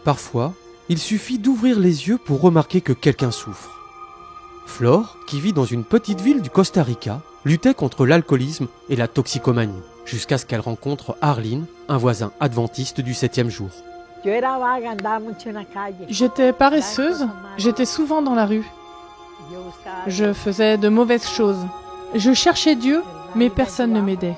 Parfois, il suffit d'ouvrir les yeux pour remarquer que quelqu'un souffre. Flore, qui vit dans une petite ville du Costa Rica, luttait contre l'alcoolisme et la toxicomanie, jusqu'à ce qu'elle rencontre Arlene, un voisin adventiste du 7e jour. J'étais paresseuse, j'étais souvent dans la rue. Je faisais de mauvaises choses. Je cherchais Dieu, mais personne ne m'aidait.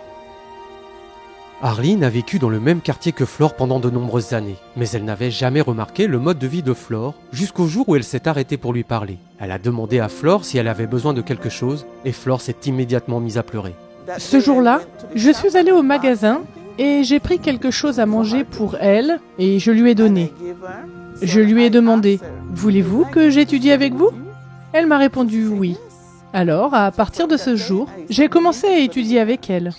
Arlene a vécu dans le même quartier que Flore pendant de nombreuses années, mais elle n'avait jamais remarqué le mode de vie de Flore jusqu'au jour où elle s'est arrêtée pour lui parler. Elle a demandé à Flore si elle avait besoin de quelque chose et Flore s'est immédiatement mise à pleurer. Ce jour-là, je suis allée au magasin et j'ai pris quelque chose à manger pour elle et je lui ai donné. Je lui ai demandé « Voulez-vous que j'étudie avec vous ?» Elle m'a répondu « Oui ». Alors, à partir de ce jour, j'ai commencé à étudier avec elle.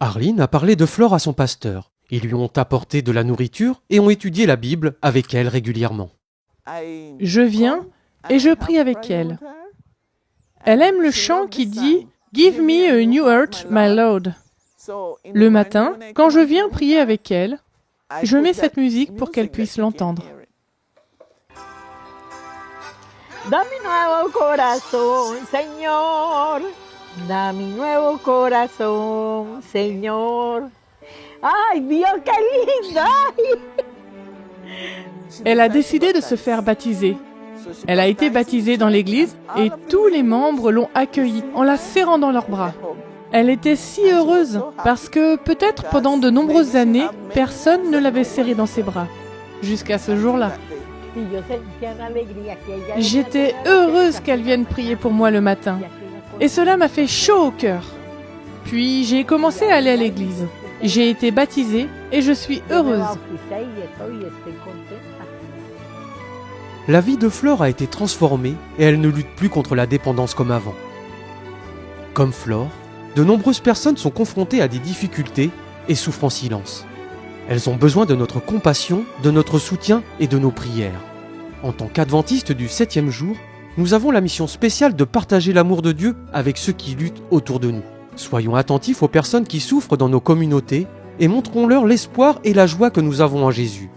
Arlene a parlé de Flore à son pasteur. Ils lui ont apporté de la nourriture et ont étudié la Bible avec elle régulièrement. Je viens et je prie avec elle. Elle aime le chant qui dit « Give me a new heart, my Lord ». Le matin, quand je viens prier avec elle, je mets cette musique pour qu'elle puisse l'entendre. Dame nuevo corazón, Señor. Dame nuevo corazón, Señor. Ay, Dios, qué linda! Elle a décidé de se faire baptiser. Elle a été baptisée dans l'église et tous les membres l'ont accueillie en la serrant dans leurs bras. Elle était si heureuse parce que peut-être pendant de nombreuses années, personne ne l'avait serrée dans ses bras. Jusqu'à ce jour-là. J'étais heureuse qu'elle vienne prier pour moi le matin. Et cela m'a fait chaud au cœur. Puis j'ai commencé à aller à l'église. J'ai été baptisée et je suis heureuse. La vie de Flore a été transformée et elle ne lutte plus contre la dépendance comme avant. Comme Flore, de nombreuses personnes sont confrontées à des difficultés et souffrent en silence. Elles ont besoin de notre compassion, de notre soutien et de nos prières. En tant qu'adventistes du 7e jour, nous avons la mission spéciale de partager l'amour de Dieu avec ceux qui luttent autour de nous. Soyons attentifs aux personnes qui souffrent dans nos communautés et montrons-leur l'espoir et la joie que nous avons en Jésus.